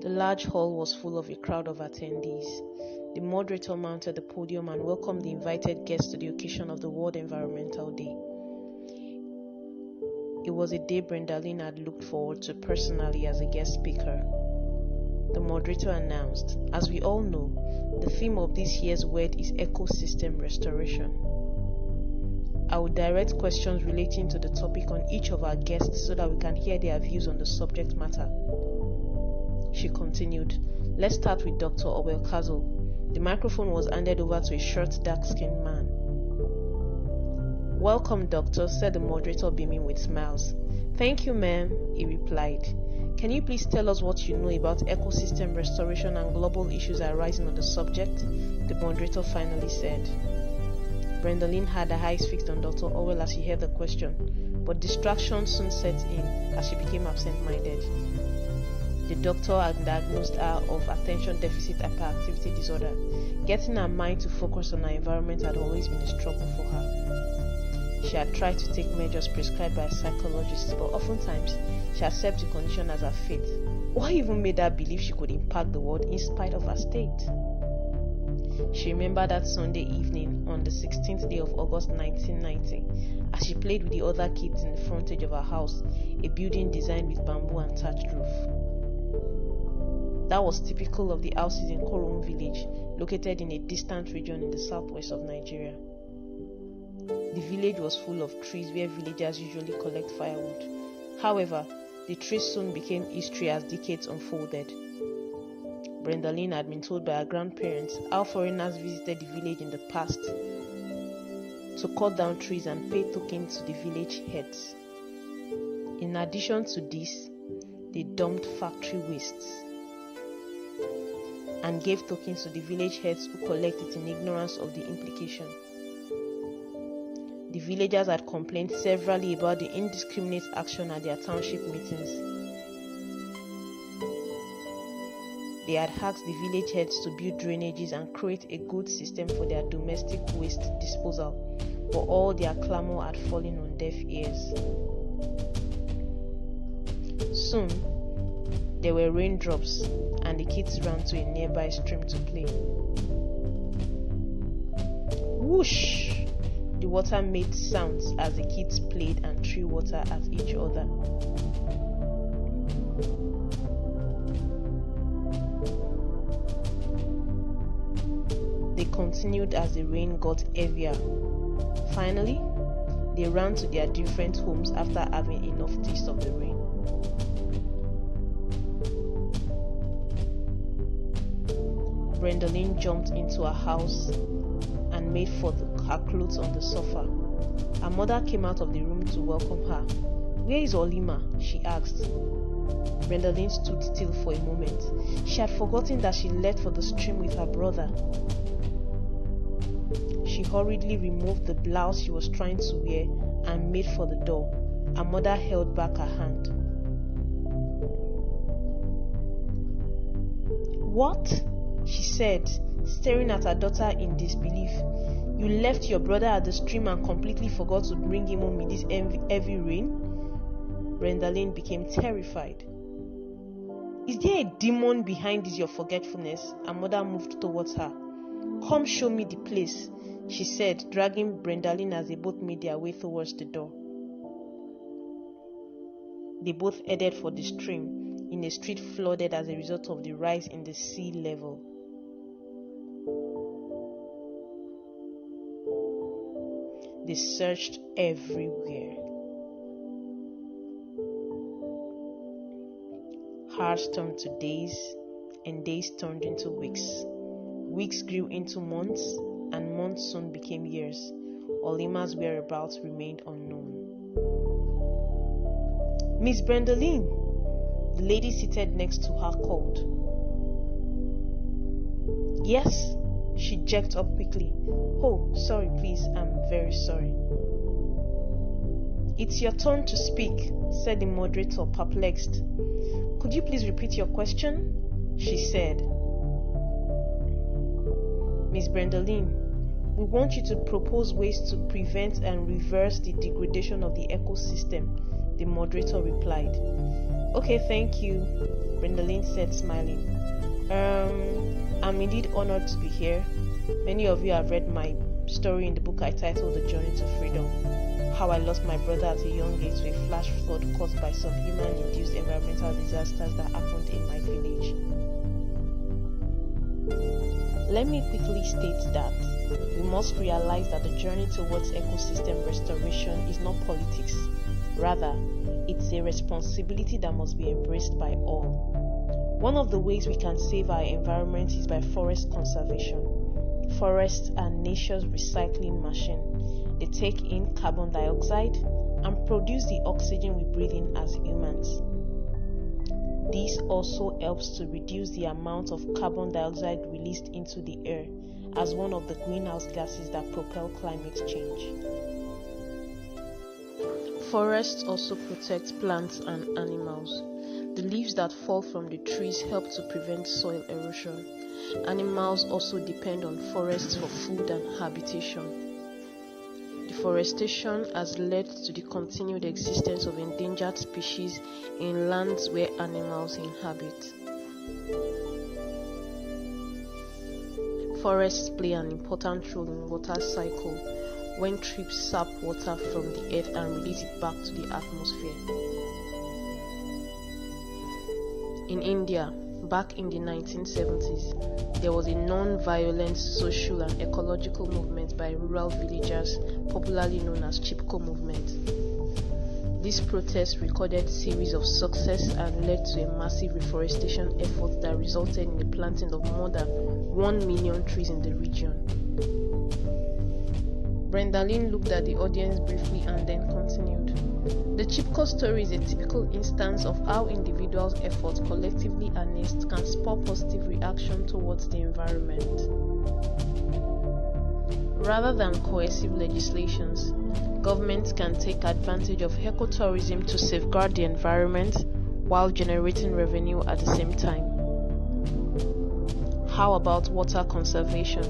The large hall was full of a crowd of attendees. The moderator mounted the podium and welcomed the invited guests to the occasion of the World Environmental Day. It was a day Brendalin had looked forward to personally as a guest speaker. The moderator announced, "As we all know, the theme of this year's WED is ecosystem restoration. I will direct questions relating to the topic on each of our guests so that we can hear their views on the subject matter." She continued, "Let's start with Dr. Obel Kazel." The microphone was handed over to a short, dark-skinned man. "Welcome, doctor," said the moderator, beaming with smiles. "Thank you, ma'am," he replied. "Can you please tell us what you know about ecosystem restoration and global issues arising on the subject?" the moderator finally said. Brendalin had her eyes fixed on Dr. Orwell as she heard the question, but distraction soon set in as she became absent-minded. The doctor had diagnosed her of attention deficit hyperactivity disorder. Getting her mind to focus on her environment had always been a struggle for her. She had tried to take measures prescribed by a psychologist, but oftentimes she accepted the condition as her fate. What even made her believe she could impact the world in spite of her state? She remembered that Sunday evening on the 16th day of August 1990 as she played with the other kids in the frontage of her house, a building designed with bamboo and thatched roof. That was typical of the houses in Korom village, located in a distant region in the southwest of Nigeria. The village was full of trees where villagers usually collect firewood. However, the trees soon became history as decades unfolded. Brendalin had been told by her grandparents how foreigners visited the village in the past to cut down trees and pay tokens to the village heads. In addition to this, they dumped factory wastes and gave tokens to the village heads who collected in ignorance of the implication. The villagers had complained severally about the indiscriminate action at their township meetings. They had asked the village heads to build drainages and create a good system for their domestic waste disposal, but all their clamor had fallen on deaf ears. Soon, there were raindrops, and the kids ran to a nearby stream to play. Whoosh! The water made sounds as the kids played and threw water at each other. They continued as the rain got heavier. Finally, they ran to their different homes after having enough taste of the rain. Brendalin jumped into her house and made for her clothes on the sofa. Her mother came out of the room to welcome her. "Where is Olima?" she asked. Brendalin stood still for a moment. She had forgotten that she left for the stream with her brother. She hurriedly removed the blouse she was trying to wear and made for the door. Her mother held back her hand. "What?" she said, staring at her daughter in disbelief. "You left your brother at the stream and completely forgot to bring him home in this heavy rain?" Brendalin became terrified. "Is there a demon behind this your forgetfulness?" Her mother moved towards her. "Come show me the place," she said, dragging Brendalin as they both made their way towards the door. They both headed for the stream, in a street flooded as a result of the rise in the sea level. They searched everywhere. Hours turned to days, and days turned into weeks. Weeks grew into months, and months soon became years. Olima's whereabouts remained unknown. "Miss Brendalin," the lady seated next to her called. "Yes?" She jerked up quickly. "Oh, sorry, please, I'm very sorry." "It's your turn to speak," said the moderator, perplexed. "Could you please repeat your question?" she said. "Miss Brendalin, we want you to propose ways to prevent and reverse the degradation of the ecosystem," the moderator replied. Okay, thank you, Brendalin said, smiling. I'm indeed honored to be here. Many of you have read my story in the book I titled The Journey to Freedom, how I lost my brother at a young age to a flash flood caused by some human-induced environmental disasters that happened in my village. Let me quickly state that we must realize that the journey towards ecosystem restoration is not politics. Rather, it's a responsibility that must be embraced by all. One of the ways we can save our environment is by forest conservation. Forests are nature's recycling machine. They take in carbon dioxide and produce the oxygen we breathe in as humans. This also helps to reduce the amount of carbon dioxide released into the air as one of the greenhouse gases that propel climate change. Forests also protect plants and animals. The leaves that fall from the trees help to prevent soil erosion. Animals also depend on forests for food and habitation. Deforestation has led to the continued existence of endangered species in lands where animals inhabit. Forests play an important role in water cycle when trees sap water from the earth and release it back to the atmosphere. In India, back in the 1970s, there was a non-violent social and ecological movement by rural villagers, popularly known as Chipko movement. This protest recorded a series of success and led to a massive reforestation effort that resulted in the planting of more than 1 million trees in the region. Brendalin looked at the audience briefly and then continued. The Chipko story is a typical instance of how individuals' efforts collectively harnessed can spur positive reaction towards the environment. Rather than coercive legislations, governments can take advantage of ecotourism to safeguard the environment while generating revenue at the same time. How about water conservation?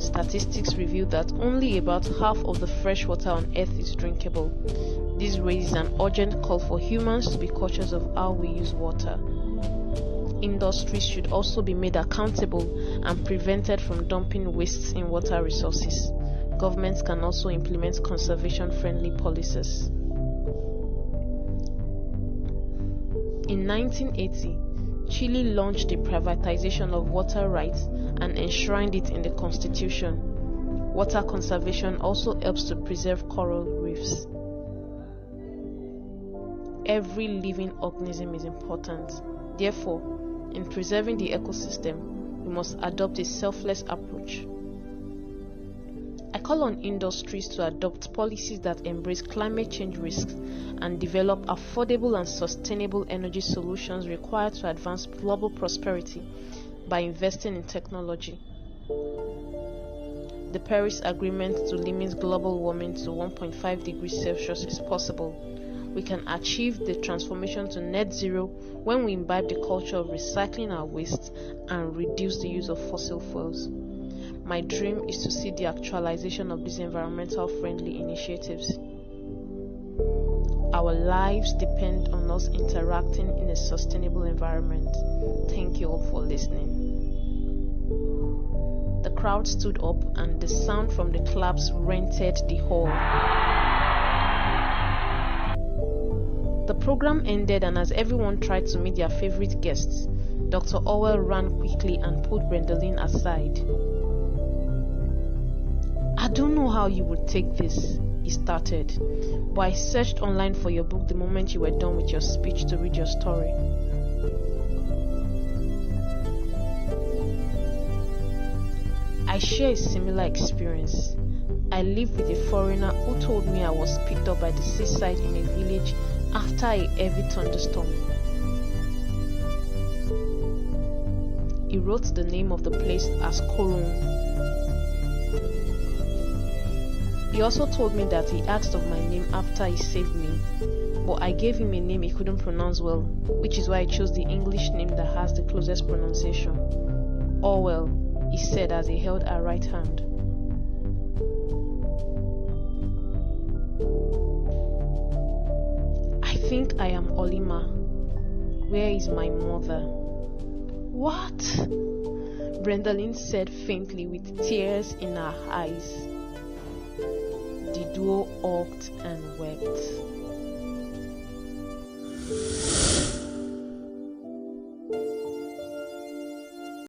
Statistics reveal that only about half of the fresh water on Earth is drinkable. This raises an urgent call for humans to be cautious of how we use water. Industries should also be made accountable and prevented from dumping wastes in water resources. Governments can also implement conservation-friendly policies. In 1980, Chile launched the privatization of water rights and enshrined it in the constitution. Water conservation also helps to preserve coral reefs. Every living organism is important. Therefore, in preserving the ecosystem, we must adopt a selfless approach. I call on industries to adopt policies that embrace climate change risks and develop affordable and sustainable energy solutions required to advance global prosperity by investing in technology. The Paris Agreement to limit global warming to 1.5 degrees Celsius is possible. We can achieve the transformation to net zero when we imbibe the culture of recycling our waste and reduce the use of fossil fuels. My dream is to see the actualization of these environmental friendly initiatives. Our lives depend on us interacting in a sustainable environment. Thank you all for listening. The crowd stood up and the sound from the claps rented the hall. The program ended, and as everyone tried to meet their favorite guests, Dr. Orwell ran quickly and pulled Brendalin aside. I don't know how you would take this, he started, but I searched online for your book the moment you were done with your speech to read your story. I share a similar experience. I lived with a foreigner who told me I was picked up by the seaside in a village after a heavy thunderstorm. He wrote the name of the place as Korung. He also told me that he asked of my name after he saved me, but I gave him a name he couldn't pronounce well, which is why I chose the English name that has the closest pronunciation. Orwell, he said as he held her right hand. I think I am Olima. Where is my mother? What? Brendalin said faintly with tears in her eyes. The duo hugged and wept.